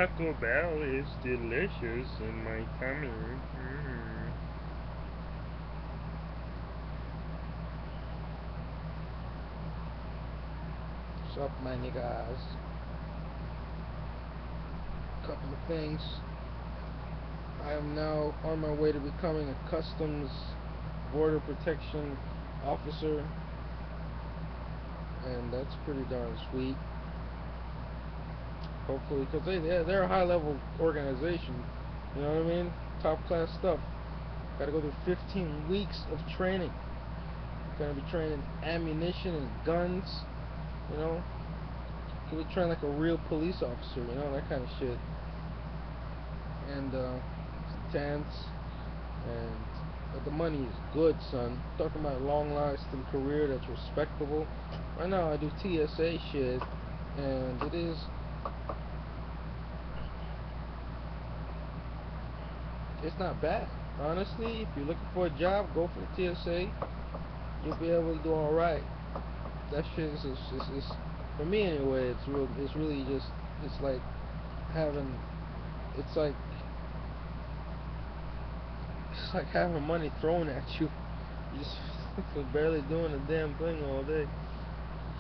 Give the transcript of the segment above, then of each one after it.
Taco Bell is delicious in my tummy. What's up, my niggas? Couple of things. I am now on my way to becoming a customs border protection officer, and that's pretty darn sweet. Hopefully, because they're a high level organization. You know what I mean? Top class stuff. Got to go through 15 weeks of training. Gonna be training ammunition and guns. You know, gonna be trained like a real police officer. You know, that kind of shit. And it's tense, and but the money is good, son. Talking about long-lasting career that's respectable. Right now, I do TSA shit, and it's not bad. Honestly, if you're looking for a job, go for the TSA. You'll be able to do all right. That shit is for me anyway. It's really just it's like having it's like it's like having money thrown at you. You just barely doing a damn thing all day.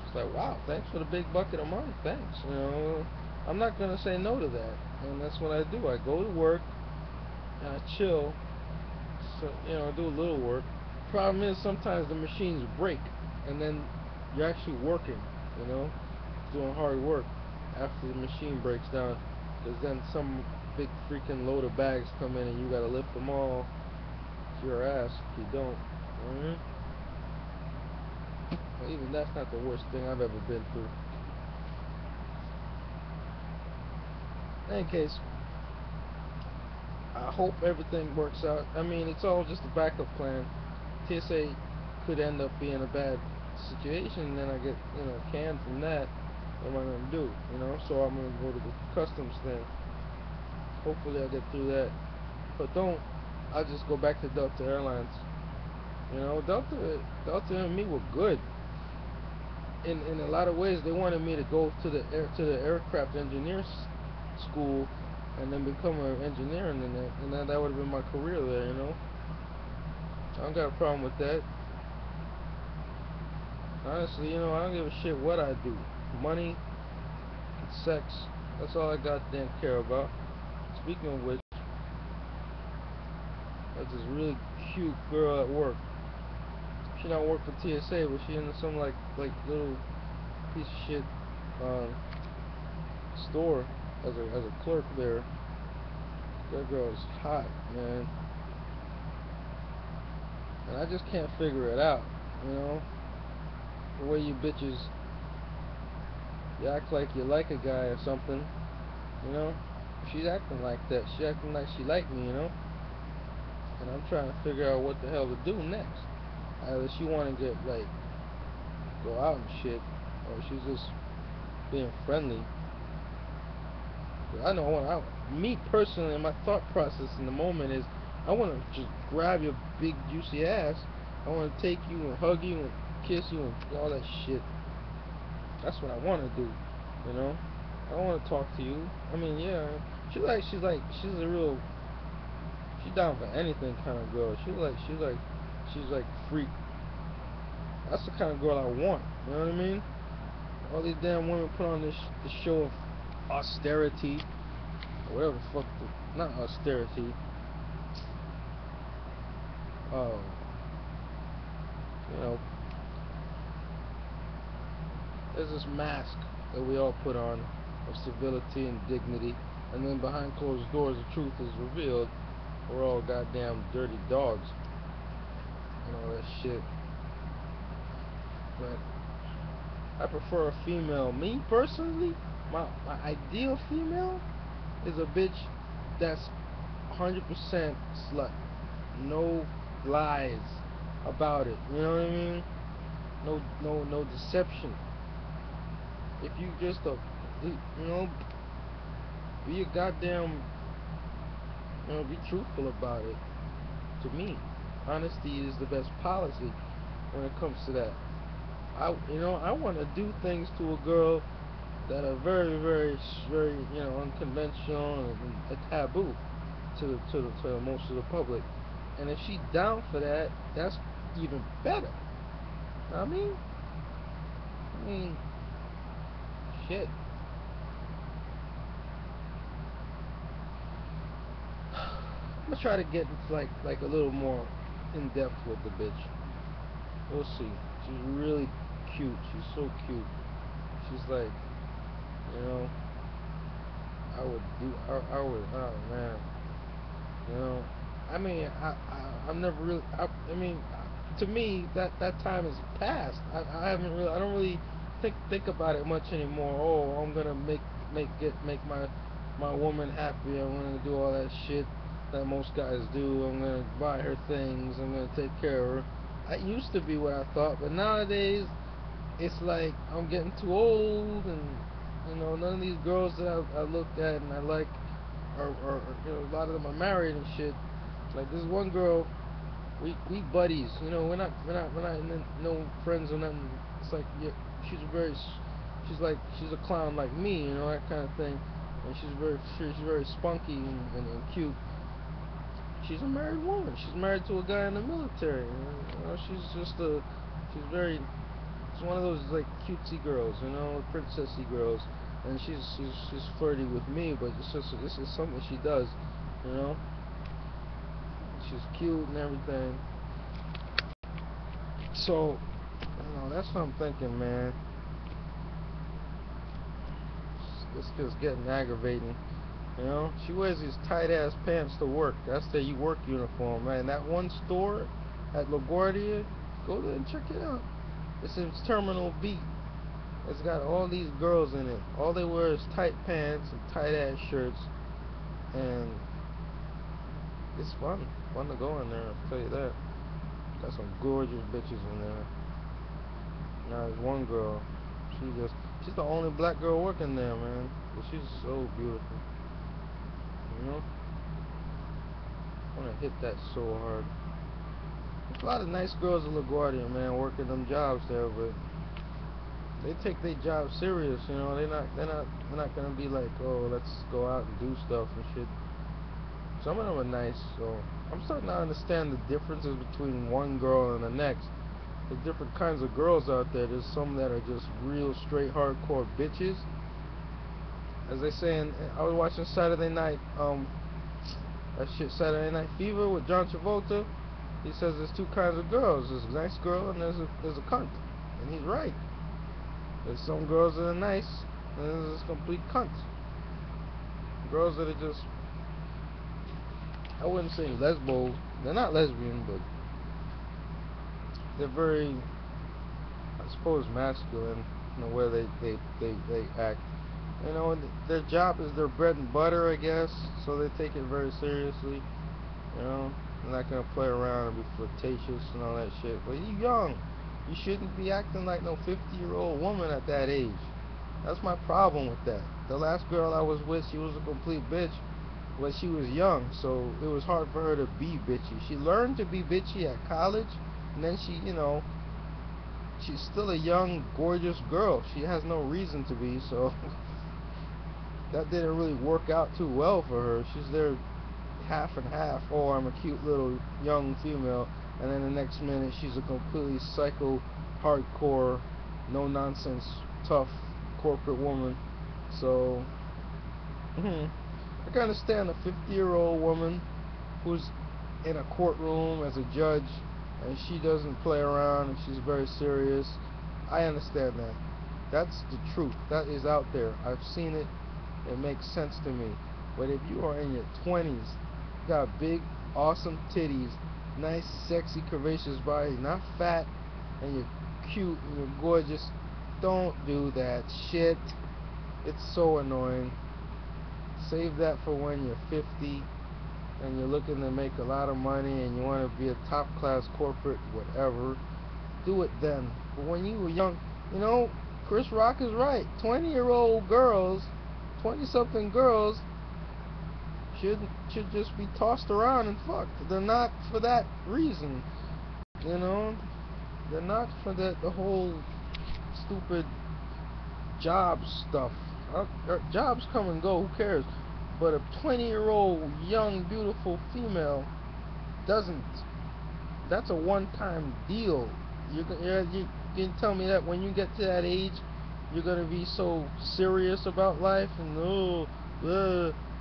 It's like, wow, thanks for the big bucket of money. Thanks. You know, I'm not gonna say no to that, and that's what I do. I go to work and I chill. So I do a little work. Problem is sometimes the machines break, and then you're actually working. You know, doing hard work after the machine breaks down, because then some big freaking load of bags come in and you gotta lift them all. It's your ass if you don't. Mm-hmm. Well, even that's not the worst thing I've ever been through. In any case, I hope everything works out. I mean, it's all just a backup plan. TSA could end up being a bad situation, and then I get canned from that. What am I gonna do? So I'm gonna go to the customs thing. Hopefully, I get through that. But don't, I'll just go back to Delta Airlines. Delta and me were good. In a lot of ways, they wanted me to go to the aircraft engineers school and then become an engineer, and then that would have been my career there. I don't got a problem with that. Honestly, I don't give a shit what I do. Money, sex, that's all I goddamn care about. Speaking of which, there's this really cute girl at work. She don't work for TSA, but she in some like little piece of shit uh, store as a clerk there. That girl is hot, man, and I just can't figure it out. You know, the way you bitches, you act like you like a guy or something. You know, she's acting like that. She acting like she like me. And I'm trying to figure out what the hell to do next. Either she want to get go out and shit, or she's just being friendly. But I know me personally, my thought process in the moment is, I want to just grab your big juicy ass. I want to take you and hug you and kiss you and all that shit. That's what I want to do. You know, I don't want to talk to you. I mean, yeah, she's a real, she's down for anything kind of girl. She's like freak. That's the kind of girl I want. You know what I mean? All these damn women put on this show of austerity, or whatever the fuck. Not austerity. Oh, you know, there's this mask that we all put on of civility and dignity, and then behind closed doors, the truth is revealed. We're all goddamn dirty dogs and all that shit. But I prefer a female. Me personally, my ideal female is a bitch that's 100% slut. No lies about it. You know what I mean? No deception. If you just be a goddamn, be truthful about it. To me, honesty is the best policy when it comes to that. I want to do things to a girl that are very, very, very, unconventional and a taboo to most of the public. And if she down for that, that's even better. I mean, I mean, shit. I'm gonna try to get like a little more in depth with the bitch. We'll see. She's really cute. She's so cute. She's like, you know, I would, oh man, you know, I mean, I'm never really, I mean, to me, that time is past. I haven't really, I don't really think about it much anymore. Oh, I'm gonna make my woman happy. I'm gonna do all that shit that most guys do. I'm gonna buy her things. I'm gonna take care of her. That used to be what I thought, but nowadays it's like I'm getting too old, and none of these girls that I look at and I like are a lot of them are married and shit. Like this one girl, we buddies. We're not no friends or nothing. It's like, yeah, she's a clown like me, that kind of thing. And she's very spunky and cute. She's a married woman. She's married to a guy in the military. She's very She's one of those like cutesy girls, princessy girls, and she's flirty with me, but this is something she does, you know. She's cute and everything. So, that's what I'm thinking, man. It's just getting aggravating. She wears these tight ass pants to work. That's their work uniform, man. That one store at LaGuardia, go there and check it out. It's in Terminal B. It's got all these girls in it. All they wear is tight pants and tight ass shirts, and it's fun to go in there. I'll tell you that. Got some gorgeous bitches in there. Now there's one girl. She's the only black girl working there, man. But she's so beautiful. You know, I wanna hit that so hard. There's a lot of nice girls at LaGuardia, man, working them jobs there, but they take their job serious. They're not gonna be like, oh, let's go out and do stuff and shit. Some of them are nice, so I'm starting to understand the differences between one girl and the next. There's different kinds of girls out there. There's some that are just real straight hardcore bitches. As they say, I was watching Saturday Night, that shit Saturday Night Fever with John Travolta. He says there's two kinds of girls. There's a nice girl and there's a cunt. And he's right. There's some girls that are nice, and there's this complete cunt. Girls that are just, I wouldn't say lesbo. They're not lesbian, but they're very, I suppose, masculine in the way they act. Their job is their bread and butter, I guess, so they take it very seriously. They're not gonna play around and be flirtatious and all that shit. But you young. You shouldn't be acting like no 50-year-old woman at that age. That's my problem with that. The last girl I was with, she was a complete bitch, but she was young, so it was hard for her to be bitchy. She learned to be bitchy at college, and then she's still a young, gorgeous girl. She has no reason to be, so that didn't really work out too well for her. She's there half and half. Oh, I'm a cute little young female, and then the next minute she's a completely psycho, hardcore, no nonsense, tough corporate woman. So I can understand a 50-year-old woman who's in a courtroom as a judge and she doesn't play around and she's very serious. I understand that. That's the truth. That is out there. I've seen it. It makes sense to me. But if you are in your 20s, you got big, awesome titties, nice, sexy, curvaceous body, not fat, and you're cute and you're gorgeous, don't do that shit. It's so annoying. Save that for when you're 50 and you're looking to make a lot of money and you want to be a top class corporate whatever. Do it then. But when you were young, Chris Rock is right. 20-year-old girls, 20-something girls should just be tossed around and fucked. They're not for that reason. They're not for the whole stupid job stuff. Jobs come and go, who cares? But a 20-year-old young beautiful female doesn't. That's a one-time deal. You can tell me that when you get to that age, you're gonna be so serious about life and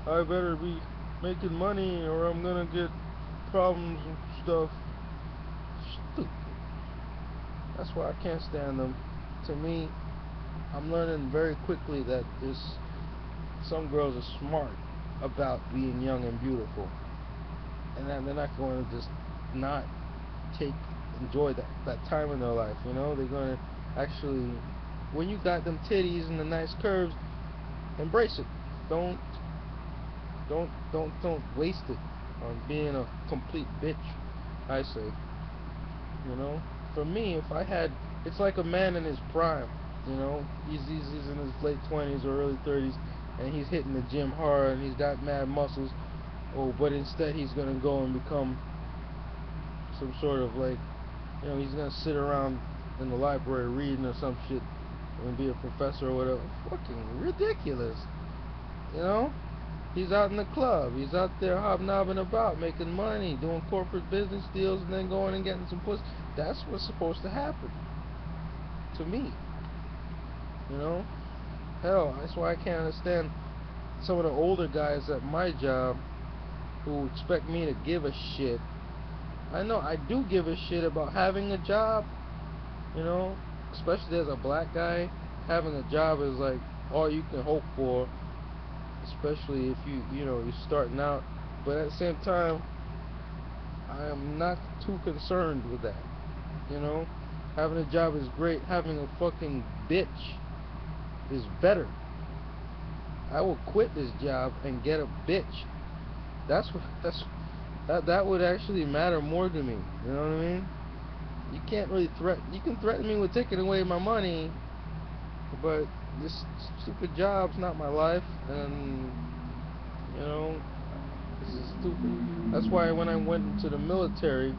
I better be making money or I'm gonna get problems and stuff. Stupid. That's why I can't stand them. To me, I'm learning very quickly that some girls are smart about being young and beautiful, and then they're not going to just not take enjoy that time in their life. They're going to actually, when you got them titties and the nice curves, embrace it. Don't waste it on being a complete bitch. I say, for me, if I had, it's like a man in his prime. He's in his late 20s or early 30s, and he's hitting the gym hard, and he's got mad muscles. Oh, but instead he's gonna go and become some sort of like, he's gonna sit around in the library reading or some shit and be a professor or whatever. Fucking ridiculous. You know? He's out in the club. He's out there hobnobbing about, making money, doing corporate business deals, and then going and getting some pussy. That's what's supposed to happen. To me. You know? Hell, that's why I can't understand some of the older guys at my job who expect me to give a shit. I know I do give a shit about having a job, especially as a black guy. Having a job is like all you can hope for, especially if you're starting out. But at the same time, I am not too concerned with that. Having a job is great. Having a fucking bitch is better. I will quit this job and get a bitch. That would actually matter more to me. You know what I mean? You can't really threaten. You can threaten me with taking away my money, but this stupid job's not my life, and this is stupid. That's why when I went into the military,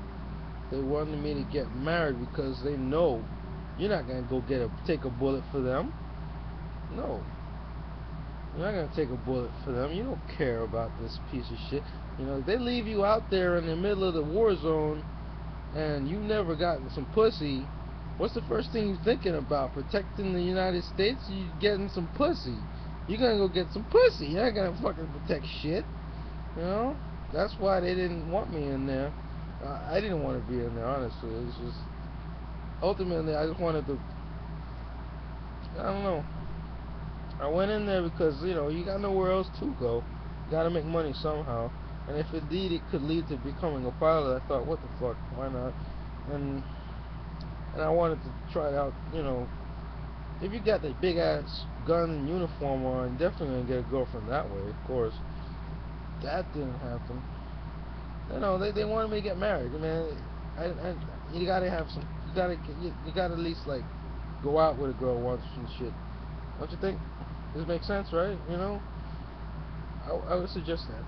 they wanted me to get married because they know you're not gonna go take a bullet for them. No, you're not gonna take a bullet for them. You don't care about this piece of shit. They leave you out there in the middle of the war zone and you never gotten some pussy. What's the first thing you're thinking about? Protecting the United States? You getting some pussy. You're gonna go get some pussy. You're not gonna fucking protect shit. That's why they didn't want me in there. I didn't want to be in there, honestly. It's just, ultimately, I just wanted to, I don't know. I went in there because, you got nowhere else to go. You gotta make money somehow. And if indeed it could lead to becoming a pilot, I thought, what the fuck, why not? And I wanted to try it out, if you got that big ass gun and uniform on, definitely gonna get a girlfriend that way, of course. That didn't happen. They wanted me to get married, man. You gotta have some, you gotta at least like go out with a girl once and shit. Don't you think? This makes sense, right? I would suggest that.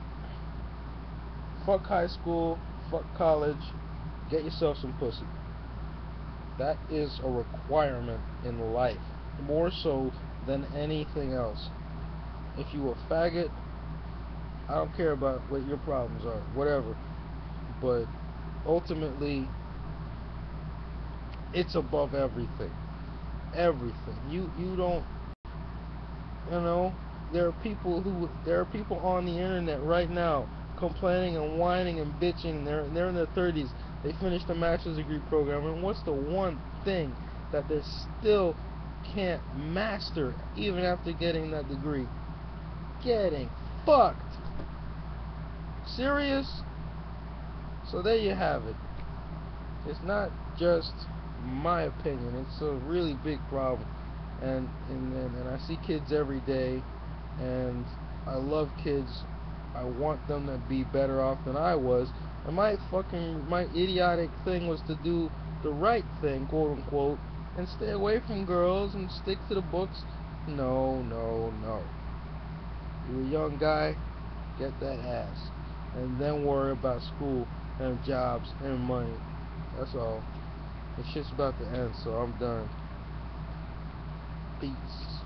Fuck high school, fuck college, get yourself some pussy. That is a requirement in life, more so than anything else. If you a faggot, I don't care about what your problems are, whatever. But ultimately, it's above everything. Everything. You don't. You know. There are people on the internet right now complaining and whining and bitching. They're in their 30s. They finished a master's degree program, and what's the one thing that they still can't master even after getting that degree? Getting fucked. Serious? So there you have it. It's not just my opinion. It's a really big problem. And I see kids every day, and I love kids. I want them to be better off than I was. And my idiotic thing was to do the right thing, quote unquote, and stay away from girls and stick to the books. No, no, no. You're a young guy, get that ass, and then worry about school and jobs and money. That's all. This shit's about to end, so I'm done. Peace.